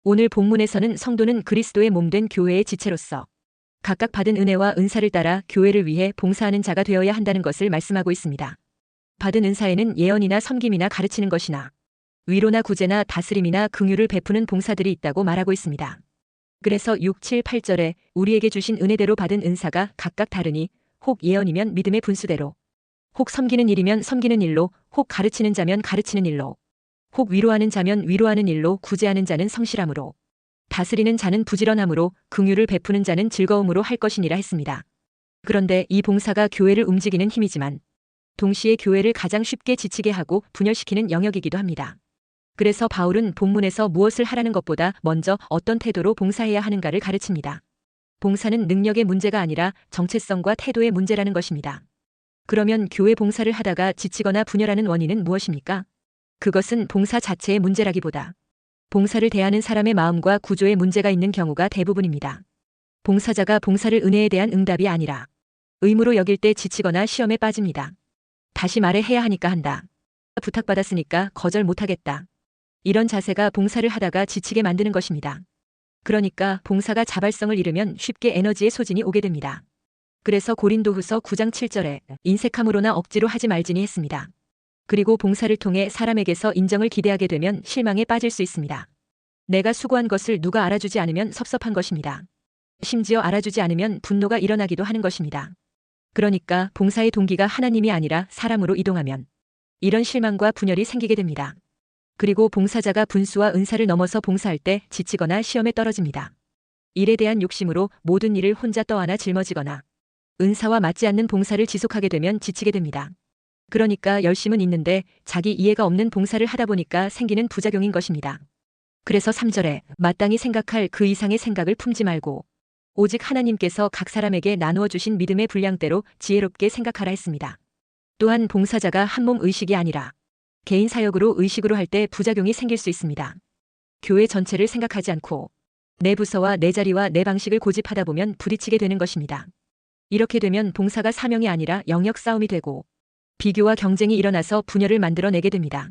오늘 본문에서는 성도는 그리스도의 몸된 교회의 지체로서 각각 받은 은혜와 은사를 따라 교회를 위해 봉사하는 자가 되어야 한다는 것을 말씀하고 있습니다. 받은 은사에는 예언이나 섬김이나 가르치는 것이나 위로나 구제나 다스림이나 긍휼을 베푸는 봉사들이 있다고 말하고 있습니다. 그래서 6, 7, 8절에 우리에게 주신 은혜대로 받은 은사가 각각 다르니 혹 예언이면 믿음의 분수대로, 혹 섬기는 일이면 섬기는 일로, 혹 가르치는 자면 가르치는 일로, 혹 위로하는 자면 위로하는 일로, 구제하는 자는 성실함으로, 다스리는 자는 부지런함으로, 긍휼을 베푸는 자는 즐거움으로 할 것이니라 했습니다. 그런데 이 봉사가 교회를 움직이는 힘이지만 동시에 교회를 가장 쉽게 지치게 하고 분열시키는 영역이기도 합니다. 그래서 바울은 본문에서 무엇을 하라는 것보다 먼저 어떤 태도로 봉사해야 하는가를 가르칩니다. 봉사는 능력의 문제가 아니라 정체성과 태도의 문제라는 것입니다. 그러면 교회 봉사를 하다가 지치거나 분열하는 원인은 무엇입니까? 그것은 봉사 자체의 문제라기보다 봉사를 대하는 사람의 마음과 구조에 문제가 있는 경우가 대부분입니다. 봉사자가 봉사를 은혜에 대한 응답이 아니라 의무로 여길 때 지치거나 시험에 빠집니다. 다시 말해 해야 하니까 한다. 부탁받았으니까 거절 못하겠다. 이런 자세가 봉사를 하다가 지치게 만드는 것입니다. 그러니까 봉사가 자발성을 잃으면 쉽게 에너지의 소진이 오게 됩니다. 그래서 고린도후서 9장 7절에 인색함으로나 억지로 하지 말지니 했습니다. 그리고 봉사를 통해 사람에게서 인정을 기대하게 되면 실망에 빠질 수 있습니다. 내가 수고한 것을 누가 알아주지 않으면 섭섭한 것입니다. 심지어 알아주지 않으면 분노가 일어나기도 하는 것입니다. 그러니까 봉사의 동기가 하나님이 아니라 사람으로 이동하면 이런 실망과 분열이 생기게 됩니다. 그리고 봉사자가 분수와 은사를 넘어서 봉사할 때 지치거나 시험에 떨어집니다. 일에 대한 욕심으로 모든 일을 혼자 떠안아 짊어지거나 은사와 맞지 않는 봉사를 지속하게 되면 지치게 됩니다. 그러니까 열심은 있는데 자기 이해가 없는 봉사를 하다 보니까 생기는 부작용인 것입니다. 그래서 3절에 마땅히 생각할 그 이상의 생각을 품지 말고 오직 하나님께서 각 사람에게 나누어 주신 믿음의 분량대로 지혜롭게 생각하라 했습니다. 또한 봉사자가 한몸 의식이 아니라 개인 사역으로 의식으로 할 때 부작용이 생길 수 있습니다. 교회 전체를 생각하지 않고 내 부서와 내 자리와 내 방식을 고집하다 보면 부딪히게 되는 것입니다. 이렇게 되면 봉사가 사명이 아니라 영역 싸움이 되고 비교와 경쟁이 일어나서 분열을 만들어내게 됩니다.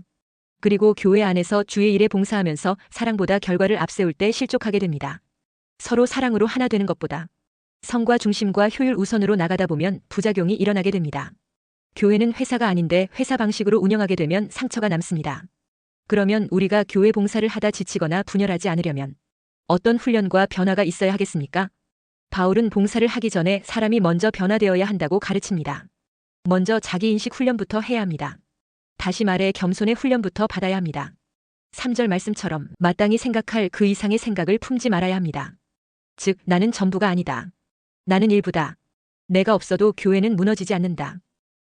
그리고 교회 안에서 주의 일에 봉사하면서 사랑보다 결과를 앞세울 때 실족하게 됩니다. 서로 사랑으로 하나 되는 것보다 성과 중심과 효율 우선으로 나가다 보면 부작용이 일어나게 됩니다. 교회는 회사가 아닌데 회사 방식으로 운영하게 되면 상처가 남습니다. 그러면 우리가 교회 봉사를 하다 지치거나 분열하지 않으려면 어떤 훈련과 변화가 있어야 하겠습니까? 바울은 봉사를 하기 전에 사람이 먼저 변화되어야 한다고 가르칩니다. 먼저 자기인식 훈련부터 해야 합니다. 다시 말해 겸손의 훈련부터 받아야 합니다. 3절 말씀처럼 마땅히 생각할 그 이상의 생각을 품지 말아야 합니다. 즉 나는 전부가 아니다. 나는 일부다. 내가 없어도 교회는 무너지지 않는다.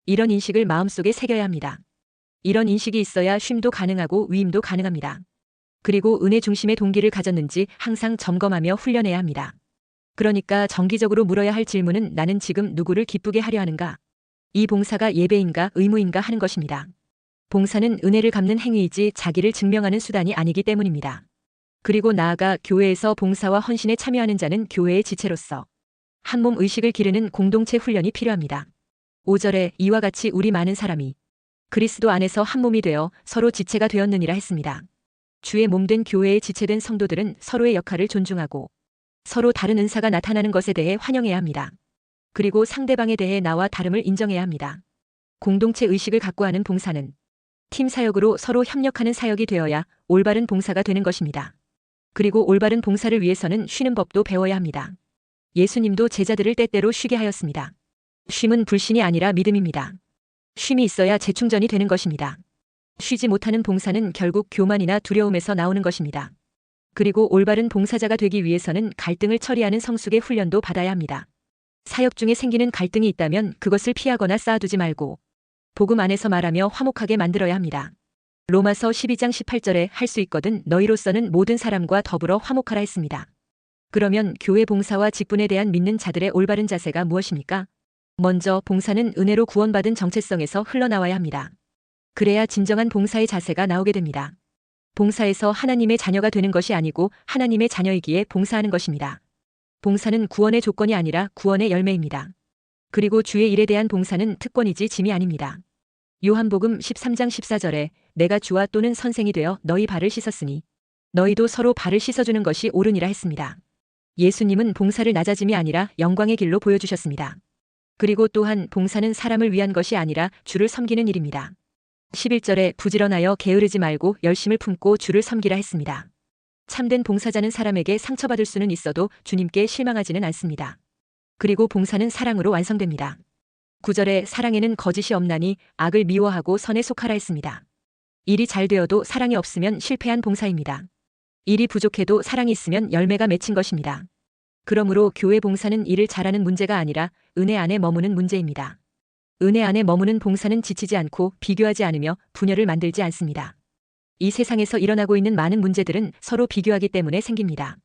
이런 인식을 마음속에 새겨야 합니다. 이런 인식이 있어야 쉼도 가능하고 위임도 가능합니다. 그리고 은혜 중심의 동기를 가졌는지 항상 점검하며 훈련해야 합니다. 그러니까 정기적으로 물어야 할 질문은 나는 지금 누구를 기쁘게 하려 하는가? 이 봉사가 예배인가 의무인가 하는 것입니다. 봉사는 은혜를 갚는 행위이지 자기를 증명하는 수단이 아니기 때문입니다. 그리고 나아가 교회에서 봉사와 헌신에 참여하는 자는 교회의 지체로서 한몸 의식을 기르는 공동체 훈련이 필요합니다. 5절에 이와 같이 우리 많은 사람이 그리스도 안에서 한 몸이 되어 서로 지체가 되었느니라 했습니다. 주의 몸된 교회의 지체된 성도들은 서로의 역할을 존중하고 서로 다른 은사가 나타나는 것에 대해 환영해야 합니다. 그리고 상대방에 대해 나와 다름을 인정해야 합니다. 공동체 의식을 갖고 하는 봉사는 팀 사역으로 서로 협력하는 사역이 되어야 올바른 봉사가 되는 것입니다. 그리고 올바른 봉사를 위해서는 쉬는 법도 배워야 합니다. 예수님도 제자들을 때때로 쉬게 하였습니다. 쉼은 불신이 아니라 믿음입니다. 쉼이 있어야 재충전이 되는 것입니다. 쉬지 못하는 봉사는 결국 교만이나 두려움에서 나오는 것입니다. 그리고 올바른 봉사자가 되기 위해서는 갈등을 처리하는 성숙의 훈련도 받아야 합니다. 사역 중에 생기는 갈등이 있다면 그것을 피하거나 쌓아두지 말고 복음 안에서 말하며 화목하게 만들어야 합니다. 로마서 12장 18절에 할 수 있거든 너희로서는 모든 사람과 더불어 화목하라 했습니다. 그러면 교회 봉사와 직분에 대한 믿는 자들의 올바른 자세가 무엇입니까? 먼저 봉사는 은혜로 구원받은 정체성에서 흘러나와야 합니다. 그래야 진정한 봉사의 자세가 나오게 됩니다. 봉사에서 하나님의 자녀가 되는 것이 아니고 하나님의 자녀이기에 봉사하는 것입니다. 봉사는 구원의 조건이 아니라 구원의 열매입니다. 그리고 주의 일에 대한 봉사는 특권이지 짐이 아닙니다. 요한복음 13장 14절에 내가 주와 또는 선생이 되어 너희 발을 씻었으니 너희도 서로 발을 씻어주는 것이 옳으니라 했습니다. 예수님은 봉사를 낮아짐이 아니라 영광의 길로 보여주셨습니다. 그리고 또한 봉사는 사람을 위한 것이 아니라 주를 섬기는 일입니다. 11절에 부지런하여 게으르지 말고 열심을 품고 주를 섬기라 했습니다. 참된 봉사자는 사람에게 상처받을 수는 있어도 주님께 실망하지는 않습니다. 그리고 봉사는 사랑으로 완성됩니다. 9절에 사랑에는 거짓이 없나니 악을 미워하고 선에 속하라 했습니다. 일이 잘 되어도 사랑이 없으면 실패한 봉사입니다. 일이 부족해도 사랑이 있으면 열매가 맺힌 것입니다. 그러므로 교회 봉사는 일을 잘하는 문제가 아니라 은혜 안에 머무는 문제입니다. 은혜 안에 머무는 봉사는 지치지 않고 비교하지 않으며 분열을 만들지 않습니다. 이 세상에서 일어나고 있는 많은 문제들은 서로 비교하기 때문에 생깁니다.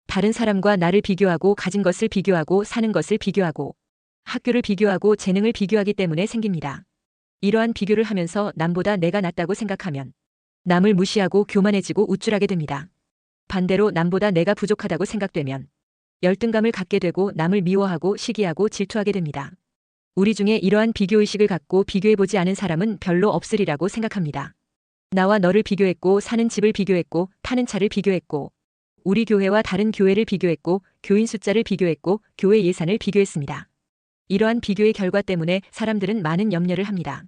다른 사람과 나를 비교하고 가진 것을 비교하고 사는 것을 비교하고 학교를 비교하고 재능을 비교하기 때문에 생깁니다. 이러한 비교를 하면서 남보다 내가 낫다고 생각하면 남을 무시하고 교만해지고 우쭐하게 됩니다. 반대로 남보다 내가 부족하다고 생각되면 열등감을 갖게 되고 남을 미워하고 시기하고 질투하게 됩니다. 우리 중에 이러한 비교의식을 갖고 비교해보지 않은 사람은 별로 없으리라고 생각합니다. 나와 너를 비교했고 사는 집을 비교했고 타는 차를 비교했고 우리 교회와 다른 교회를 비교했고 교인 숫자를 비교했고 교회 예산을 비교했습니다. 이러한 비교의 결과 때문에 사람들은 많은 염려를 합니다.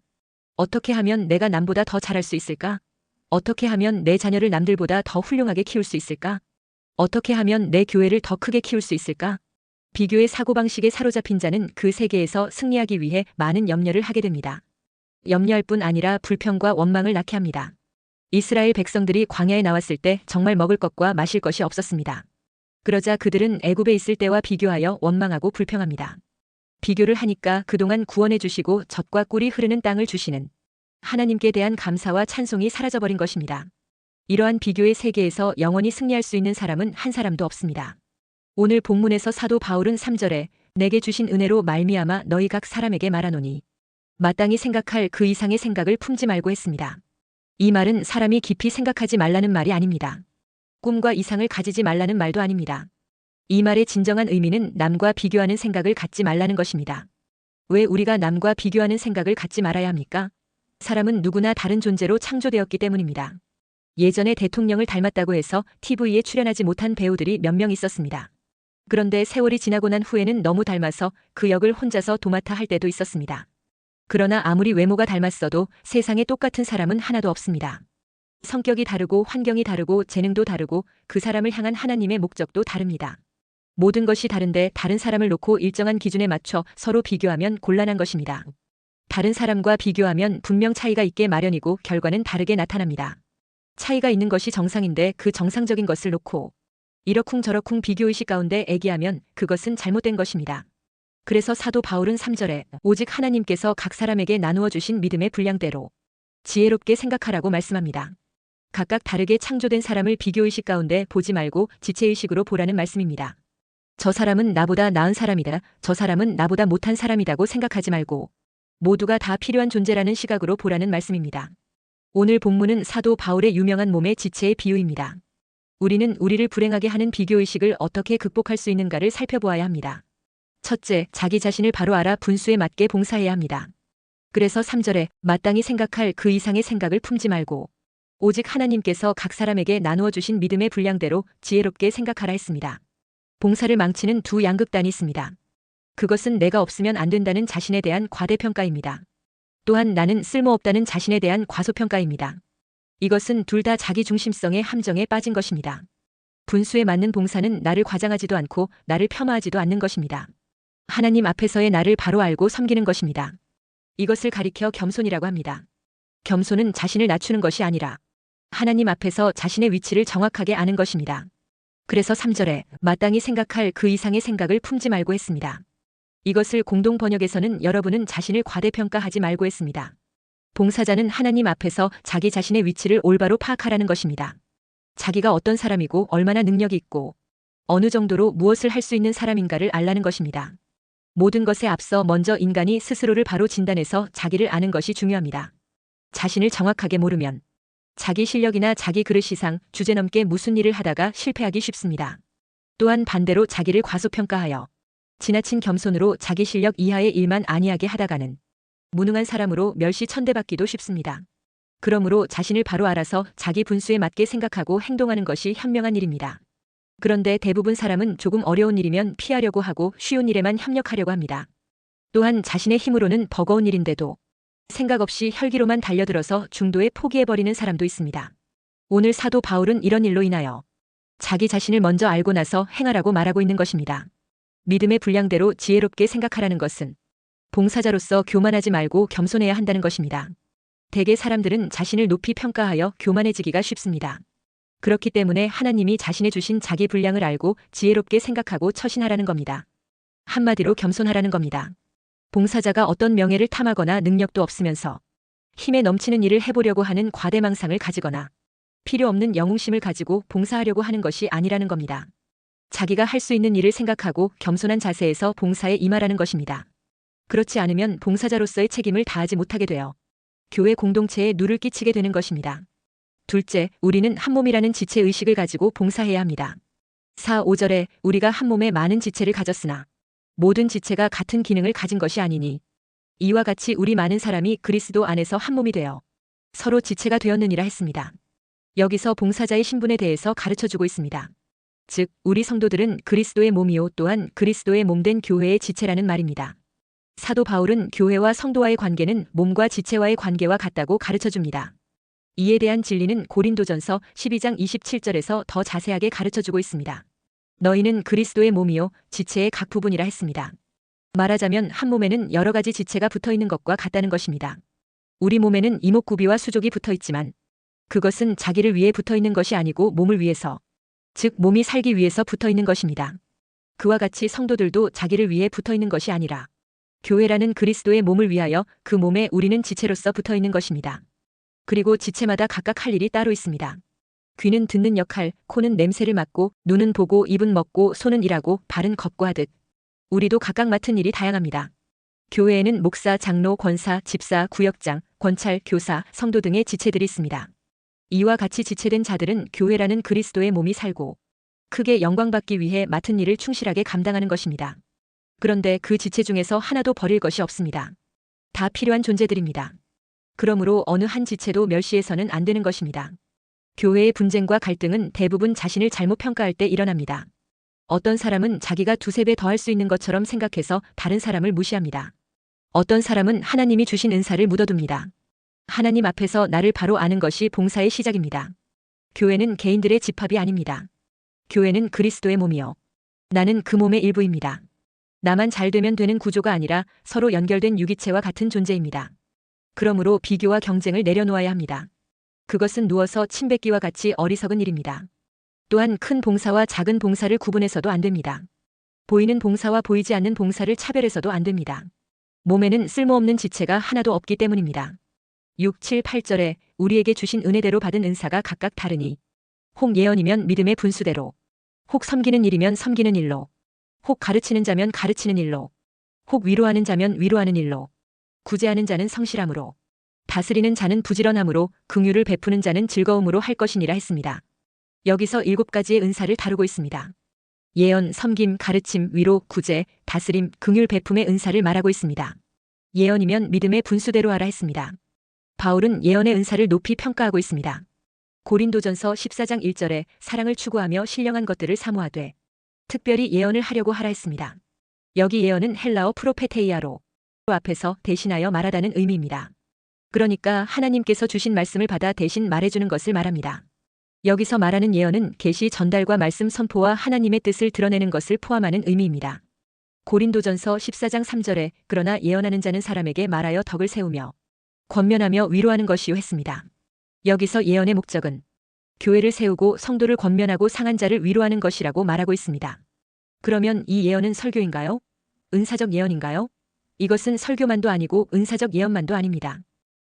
어떻게 하면 내가 남보다 더 잘할 수 있을까? 어떻게 하면 내 자녀를 남들보다 더 훌륭하게 키울 수 있을까? 어떻게 하면 내 교회를 더 크게 키울 수 있을까? 비교의 사고방식에 사로잡힌 자는 그 세계에서 승리하기 위해 많은 염려를 하게 됩니다. 염려할 뿐 아니라 불평과 원망을 낳게 합니다. 이스라엘 백성들이 광야에 나왔을 때 정말 먹을 것과 마실 것이 없었습니다. 그러자 그들은 애굽에 있을 때와 비교하여 원망하고 불평합니다. 비교를 하니까 그동안 구원해 주시고 젖과 꿀이 흐르는 땅을 주시는 하나님께 대한 감사와 찬송이 사라져버린 것입니다. 이러한 비교의 세계에서 영원히 승리할 수 있는 사람은 한 사람도 없습니다. 오늘 본문에서 사도 바울은 3절에 내게 주신 은혜로 말미암아 너희 각 사람에게 말하노니 마땅히 생각할 그 이상의 생각을 품지 말고 했습니다. 이 말은 사람이 깊이 생각하지 말라는 말이 아닙니다. 꿈과 이상을 가지지 말라는 말도 아닙니다. 이 말의 진정한 의미는 남과 비교하는 생각을 갖지 말라는 것입니다. 왜 우리가 남과 비교하는 생각을 갖지 말아야 합니까? 사람은 누구나 다른 존재로 창조되었기 때문입니다. 예전에 대통령을 닮았다고 해서 TV에 출연하지 못한 배우들이 몇 명 있었습니다. 그런데 세월이 지나고 난 후에는 너무 닮아서 그 역을 혼자서 도맡아 할 때도 있었습니다. 그러나 아무리 외모가 닮았어도 세상에 똑같은 사람은 하나도 없습니다. 성격이 다르고 환경이 다르고 재능도 다르고 그 사람을 향한 하나님의 목적도 다릅니다. 모든 것이 다른데 다른 사람을 놓고 일정한 기준에 맞춰 서로 비교하면 곤란한 것입니다. 다른 사람과 비교하면 분명 차이가 있게 마련이고 결과는 다르게 나타납니다. 차이가 있는 것이 정상인데 그 정상적인 것을 놓고 이러쿵저러쿵 비교의식 가운데 애기하면 그것은 잘못된 것입니다. 그래서 사도 바울은 3절에 오직 하나님께서 각 사람에게 나누어 주신 믿음의 분량대로 지혜롭게 생각하라고 말씀합니다. 각각 다르게 창조된 사람을 비교의식 가운데 보지 말고 지체의식으로 보라는 말씀입니다. 저 사람은 나보다 나은 사람이다. 저 사람은 나보다 못한 사람이라고 생각하지 말고 모두가 다 필요한 존재라는 시각으로 보라는 말씀입니다. 오늘 본문은 사도 바울의 유명한 몸의 지체의 비유입니다. 우리는 우리를 불행하게 하는 비교의식을 어떻게 극복할 수 있는가를 살펴보아야 합니다. 첫째, 자기 자신을 바로 알아 분수에 맞게 봉사해야 합니다. 그래서 3절에 마땅히 생각할 그 이상의 생각을 품지 말고 오직 하나님께서 각 사람에게 나누어 주신 믿음의 분량대로 지혜롭게 생각하라 했습니다. 봉사를 망치는 두 양극단이 있습니다. 그것은 내가 없으면 안 된다는 자신에 대한 과대평가입니다. 또한 나는 쓸모없다는 자신에 대한 과소평가입니다. 이것은 둘 다 자기 중심성의 함정에 빠진 것입니다. 분수에 맞는 봉사는 나를 과장하지도 않고 나를 폄하하지도 않는 것입니다. 하나님 앞에서의 나를 바로 알고 섬기는 것입니다. 이것을 가리켜 겸손이라고 합니다. 겸손은 자신을 낮추는 것이 아니라 하나님 앞에서 자신의 위치를 정확하게 아는 것입니다. 그래서 3절에 마땅히 생각할 그 이상의 생각을 품지 말고 했습니다. 이것을 공동 번역에서는 여러분은 자신을 과대평가하지 말고 했습니다. 봉사자는 하나님 앞에서 자기 자신의 위치를 올바로 파악하라는 것입니다. 자기가 어떤 사람이고 얼마나 능력이 있고 어느 정도로 무엇을 할 수 있는 사람인가를 알라는 것입니다. 모든 것에 앞서 먼저 인간이 스스로를 바로 진단해서 자기를 아는 것이 중요합니다. 자신을 정확하게 모르면 자기 실력이나 자기 그릇 이상 주제넘게 무슨 일을 하다가 실패하기 쉽습니다. 또한 반대로 자기를 과소평가하여 지나친 겸손으로 자기 실력 이하의 일만 안이하게 하다가는 무능한 사람으로 멸시천대받기도 쉽습니다. 그러므로 자신을 바로 알아서 자기 분수에 맞게 생각하고 행동하는 것이 현명한 일입니다. 그런데 대부분 사람은 조금 어려운 일이면 피하려고 하고 쉬운 일에만 협력하려고 합니다. 또한 자신의 힘으로는 버거운 일인데도 생각 없이 혈기로만 달려들어서 중도에 포기해버리는 사람도 있습니다. 오늘 사도 바울은 이런 일로 인하여 자기 자신을 먼저 알고 나서 행하라고 말하고 있는 것입니다. 믿음의 분량대로 지혜롭게 생각하라는 것은 봉사자로서 교만하지 말고 겸손해야 한다는 것입니다. 대개 사람들은 자신을 높이 평가하여 교만해지기가 쉽습니다. 그렇기 때문에 하나님이 자신의 주신 자기 분량을 알고 지혜롭게 생각하고 처신하라는 겁니다. 한마디로 겸손하라는 겁니다. 봉사자가 어떤 명예를 탐하거나 능력도 없으면서 힘에 넘치는 일을 해보려고 하는 과대망상을 가지거나 필요 없는 영웅심을 가지고 봉사하려고 하는 것이 아니라는 겁니다. 자기가 할 수 있는 일을 생각하고 겸손한 자세에서 봉사에 임하라는 것입니다. 그렇지 않으면 봉사자로서의 책임을 다하지 못하게 되어 교회 공동체에 누를 끼치게 되는 것입니다. 둘째, 우리는 한 몸이라는 지체의식을 가지고 봉사해야 합니다. 4, 5절에 우리가 한 몸에 많은 지체를 가졌으나 모든 지체가 같은 기능을 가진 것이 아니니 이와 같이 우리 많은 사람이 그리스도 안에서 한 몸이 되어 서로 지체가 되었느니라 했습니다. 여기서 봉사자의 신분에 대해서 가르쳐주고 있습니다. 즉, 우리 성도들은 그리스도의 몸이요 또한 그리스도의 몸된 교회의 지체라는 말입니다. 사도 바울은 교회와 성도와의 관계는 몸과 지체와의 관계와 같다고 가르쳐줍니다. 이에 대한 진리는 고린도전서 12장 27절에서 더 자세하게 가르쳐주고 있습니다. 너희는 그리스도의 몸이요 지체의 각 부분이라 했습니다. 말하자면 한 몸에는 여러 가지 지체가 붙어있는 것과 같다는 것입니다. 우리 몸에는 이목구비와 수족이 붙어있지만 그것은 자기를 위해 붙어있는 것이 아니고 몸을 위해서, 즉 몸이 살기 위해서 붙어있는 것입니다. 그와 같이 성도들도 자기를 위해 붙어있는 것이 아니라 교회라는 그리스도의 몸을 위하여 그 몸에 우리는 지체로서 붙어있는 것입니다. 그리고 지체마다 각각 할 일이 따로 있습니다. 귀는 듣는 역할, 코는 냄새를 맡고, 눈은 보고, 입은 먹고, 손은 일하고, 발은 걷고 하듯 우리도 각각 맡은 일이 다양합니다. 교회에는 목사, 장로, 권사, 집사, 구역장, 권찰, 교사, 성도 등의 지체들이 있습니다. 이와 같이 지체된 자들은 교회라는 그리스도의 몸이 살고 크게 영광받기 위해 맡은 일을 충실하게 감당하는 것입니다. 그런데 그 지체 중에서 하나도 버릴 것이 없습니다. 다 필요한 존재들입니다. 그러므로 어느 한 지체도 멸시해서는 안 되는 것입니다. 교회의 분쟁과 갈등은 대부분 자신을 잘못 평가할 때 일어납니다. 어떤 사람은 자기가 두세 배 더 할 수 있는 것처럼 생각해서 다른 사람을 무시합니다. 어떤 사람은 하나님이 주신 은사를 묻어둡니다. 하나님 앞에서 나를 바로 아는 것이 봉사의 시작입니다. 교회는 개인들의 집합이 아닙니다. 교회는 그리스도의 몸이요. 나는 그 몸의 일부입니다. 나만 잘 되면 되는 구조가 아니라 서로 연결된 유기체와 같은 존재입니다. 그러므로 비교와 경쟁을 내려놓아야 합니다. 그것은 누워서 침 뱉기와 같이 어리석은 일입니다. 또한 큰 봉사와 작은 봉사를 구분해서도 안 됩니다. 보이는 봉사와 보이지 않는 봉사를 차별해서도 안 됩니다. 몸에는 쓸모없는 지체가 하나도 없기 때문입니다. 6, 7, 8절에 우리에게 주신 은혜대로 받은 은사가 각각 다르니 혹 예언이면 믿음의 분수대로, 혹 섬기는 일이면 섬기는 일로, 혹 가르치는 자면 가르치는 일로, 혹 위로하는 자면 위로하는 일로, 구제하는 자는 성실함으로, 다스리는 자는 부지런함으로, 긍휼을 베푸는 자는 즐거움으로 할 것이니라 했습니다. 여기서 7가지의 은사를 다루고 있습니다. 예언, 섬김, 가르침, 위로, 구제, 다스림, 긍휼 베품의 은사를 말하고 있습니다. 예언이면 믿음의 분수대로 하라 했습니다. 바울은 예언의 은사를 높이 평가하고 있습니다. 고린도전서 14장 1절에 사랑을 추구하며 신령한 것들을 사모하되 특별히 예언을 하려고 하라 했습니다. 여기 예언은 헬라어 프로페테이아로 앞에서 대신하여 말하다는 의미입니다. 그러니까 하나님께서 주신 말씀을 받아 대신 말해주는 것을 말합니다. 여기서 말하는 예언은 계시 전달과 말씀 선포와 하나님의 뜻을 드러내는 것을 포함하는 의미입니다. 고린도전서 14장 3절에 그러나 예언하는 자는 사람에게 말하여 덕을 세우며 권면하며 위로하는 것이요 했습니다. 여기서 예언의 목적은 교회를 세우고 성도를 권면하고 상한 자를 위로하는 것이라고 말하고 있습니다. 그러면 이 예언은 설교인가요? 은사적 예언인가요? 이것은 설교만도 아니고 은사적 예언만도 아닙니다.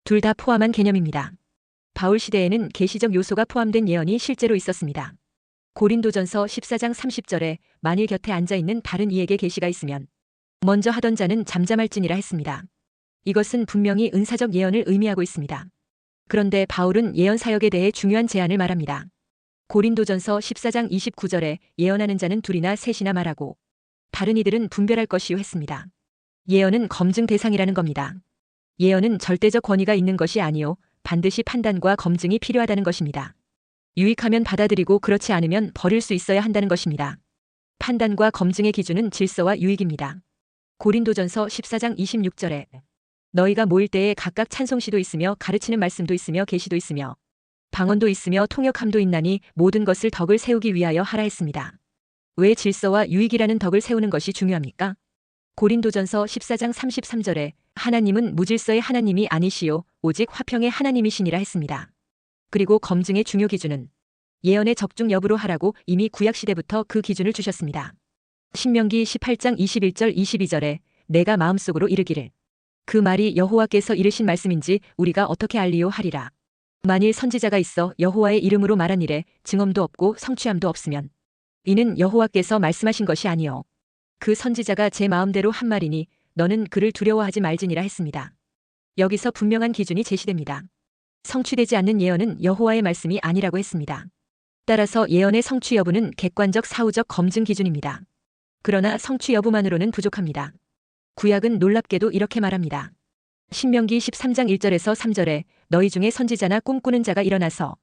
둘 다 포함한 개념입니다. 바울 시대에는 계시적 요소가 포함된 예언이 실제로 있었습니다. 고린도전서 14장 30절에 만일 곁에 앉아있는 다른 이에게 계시가 있으면 먼저 하던 자는 잠잠할지니라 했습니다. 이것은 분명히 은사적 예언을 의미하고 있습니다. 그런데 바울은 예언 사역에 대해 중요한 제안을 말합니다. 고린도전서 14장 29절에 예언하는 자는 둘이나 셋이나 말하고 다른 이들은 분별할 것이요 했습니다. 예언은 검증 대상이라는 겁니다. 예언은 절대적 권위가 있는 것이 아니요 반드시 판단과 검증이 필요하다는 것입니다. 유익하면 받아들이고 그렇지 않으면 버릴 수 있어야 한다는 것입니다. 판단과 검증의 기준은 질서와 유익입니다. 고린도전서 14장 26절에 너희가 모일 때에 각각 찬송시도 있으며 가르치는 말씀도 있으며 계시도 있으며 방언도 있으며 통역함도 있나니 모든 것을 덕을 세우기 위하여 하라 했습니다. 왜 질서와 유익이라는 덕을 세우는 것이 중요합니까? 고린도전서 14장 33절에 하나님은 무질서의 하나님이 아니시요 오직 화평의 하나님이시니라 했습니다. 그리고 검증의 중요 기준은 예언의 적중 여부로 하라고 이미 구약시대부터 그 기준을 주셨습니다. 신명기 18장 21절 22절에 내가 마음속으로 이르기를 그 말이 여호와께서 이르신 말씀인지 우리가 어떻게 알리요 하리라. 만일 선지자가 있어 여호와의 이름으로 말한 일에 증언도 없고 성취함도 없으면 이는 여호와께서 말씀하신 것이 아니요 그 선지자가 제 마음대로 한 말이니 너는 그를 두려워하지 말지니라 했습니다. 여기서 분명한 기준이 제시됩니다. 성취되지 않는 예언은 여호와의 말씀이 아니라고 했습니다. 따라서 예언의 성취 여부는 객관적 사후적 검증 기준입니다. 그러나 성취 여부만으로는 부족합니다. 구약은 놀랍게도 이렇게 말합니다. 신명기 13장 1절에서 3절에 너희 중에 선지자나 꿈꾸는 자가 일어나서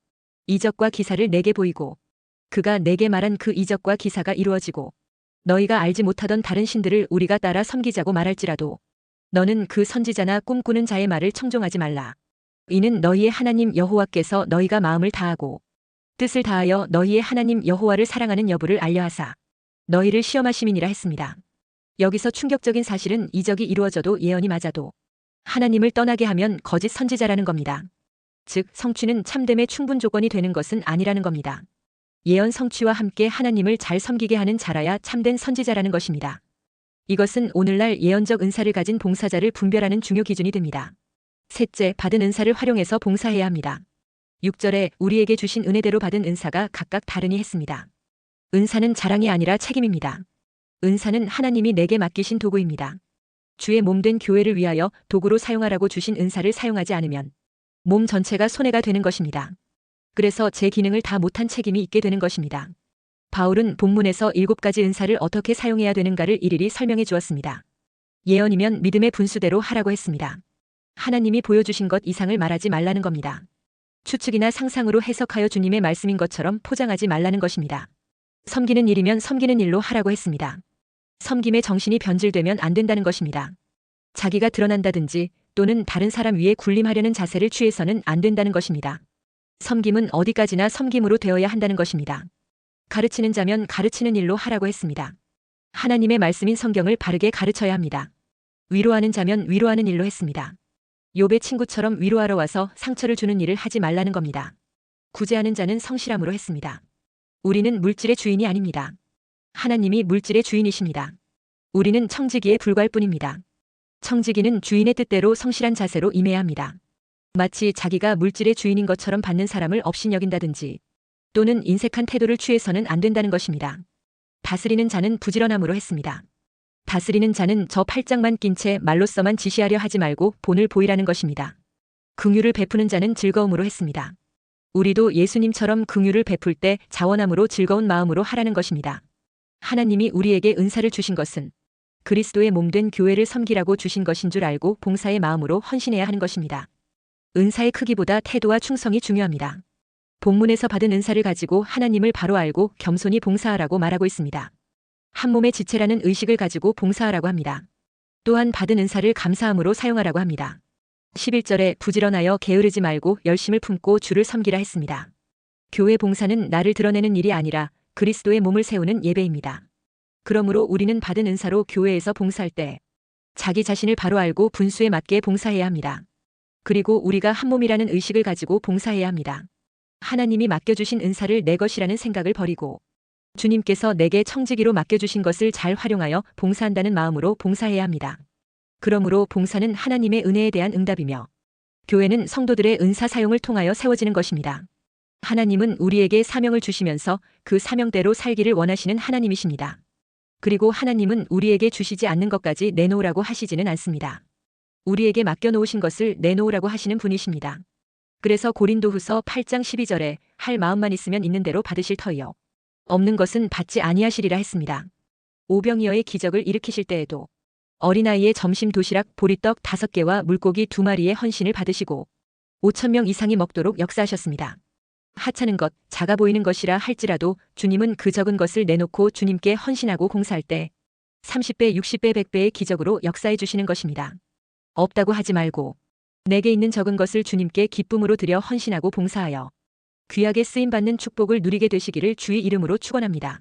이적과 기사를 내게 보이고 그가 내게 말한 그 이적과 기사가 이루어지고 너희가 알지 못하던 다른 신들을 우리가 따라 섬기자고 말할지라도 너는 그 선지자나 꿈꾸는 자의 말을 청종하지 말라. 이는 너희의 하나님 여호와께서 너희가 마음을 다하고 뜻을 다하여 너희의 하나님 여호와를 사랑하는 여부를 알려하사 너희를 시험하심이니라 했습니다. 여기서 충격적인 사실은 이적이 이루어져도 예언이 맞아도 하나님을 떠나게 하면 거짓 선지자라는 겁니다. 즉 성취는 참됨의 충분 조건이 되는 것은 아니라는 겁니다. 예언 성취와 함께 하나님을 잘 섬기게 하는 자라야 참된 선지자라는 것입니다. 이것은 오늘날 예언적 은사를 가진 봉사자를 분별하는 중요 기준이 됩니다. 셋째, 받은 은사를 활용해서 봉사해야 합니다. 6절에 우리에게 주신 은혜대로 받은 은사가 각각 다르니 했습니다. 은사는 자랑이 아니라 책임입니다. 은사는 하나님이 내게 맡기신 도구입니다. 주의 몸된 교회를 위하여 도구로 사용하라고 주신 은사를 사용하지 않으면 몸 전체가 손해가 되는 것입니다. 그래서 제 기능을 다 못한 책임이 있게 되는 것입니다. 바울은 본문에서 7가지 은사를 어떻게 사용해야 되는가를 일일이 설명해 주었습니다. 예언이면 믿음의 분수대로 하라고 했습니다. 하나님이 보여주신 것 이상을 말하지 말라는 겁니다. 추측이나 상상으로 해석하여 주님의 말씀인 것처럼 포장하지 말라는 것입니다. 섬기는 일이면 섬기는 일로 하라고 했습니다. 섬김의 정신이 변질되면 안 된다는 것입니다. 자기가 드러난다든지 또는 다른 사람 위에 군림하려는 자세를 취해서는 안 된다는 것입니다. 섬김은 어디까지나 섬김으로 되어야 한다는 것입니다. 가르치는 자면 가르치는 일로 하라고 했습니다. 하나님의 말씀인 성경을 바르게 가르쳐야 합니다. 위로하는 자면 위로하는 일로 했습니다. 욥의 친구처럼 위로하러 와서 상처를 주는 일을 하지 말라는 겁니다. 구제하는 자는 성실함으로 했습니다. 우리는 물질의 주인이 아닙니다. 하나님이 물질의 주인이십니다. 우리는 청지기에 불과할 뿐입니다. 청지기는 주인의 뜻대로 성실한 자세로 임해야 합니다. 마치 자기가 물질의 주인인 것처럼 받는 사람을 업신여긴다든지 또는 인색한 태도를 취해서는 안 된다는 것입니다. 다스리는 자는 부지런함으로 했습니다. 다스리는 자는 저 팔짱만 낀 채 말로써만 지시하려 하지 말고 본을 보이라는 것입니다. 긍휼을 베푸는 자는 즐거움으로 했습니다. 우리도 예수님처럼 긍휼을 베풀 때 자원함으로 즐거운 마음으로 하라는 것입니다. 하나님이 우리에게 은사를 주신 것은 그리스도의 몸된 교회를 섬기라고 주신 것인 줄 알고 봉사의 마음으로 헌신해야 하는 것입니다. 은사의 크기보다 태도와 충성이 중요합니다. 본문에서 받은 은사를 가지고 하나님을 바로 알고 겸손히 봉사하라고 말하고 있습니다. 한 몸의 지체라는 의식을 가지고 봉사하라고 합니다. 또한 받은 은사를 감사함으로 사용하라고 합니다. 11절에 부지런하여 게으르지 말고 열심을 품고 주를 섬기라 했습니다. 교회 봉사는 나를 드러내는 일이 아니라 그리스도의 몸을 세우는 예배입니다. 그러므로 우리는 받은 은사로 교회에서 봉사할 때 자기 자신을 바로 알고 분수에 맞게 봉사해야 합니다. 그리고 우리가 한 몸이라는 의식을 가지고 봉사해야 합니다. 하나님이 맡겨주신 은사를 내 것이라는 생각을 버리고 주님께서 내게 청지기로 맡겨주신 것을 잘 활용하여 봉사한다는 마음으로 봉사해야 합니다. 그러므로 봉사는 하나님의 은혜에 대한 응답이며 교회는 성도들의 은사 사용을 통하여 세워지는 것입니다. 하나님은 우리에게 사명을 주시면서 그 사명대로 살기를 원하시는 하나님이십니다. 그리고 하나님은 우리에게 주시지 않는 것까지 내놓으라고 하시지는 않습니다. 우리에게 맡겨놓으신 것을 내놓으라고 하시는 분이십니다. 그래서 고린도후서 8장 12절에 할 마음만 있으면 있는 대로 받으실 터이요 없는 것은 받지 아니하시리라 했습니다. 오병이어의 기적을 일으키실 때에도 어린아이의 점심 도시락 보리떡 5개와 물고기 2마리의 헌신을 받으시고 5천 명 이상이 먹도록 역사하셨습니다. 하찮은 것, 작아 보이는 것이라 할지라도 주님은 그 적은 것을 내놓고 주님께 헌신하고 공사할 때 30배, 60배, 100배의 기적으로 역사해 주시는 것입니다. 없다고 하지 말고 내게 있는 적은 것을 주님께 기쁨으로 드려 헌신하고 봉사하여 귀하게 쓰임받는 축복을 누리게 되시기를 주의 이름으로 축원합니다.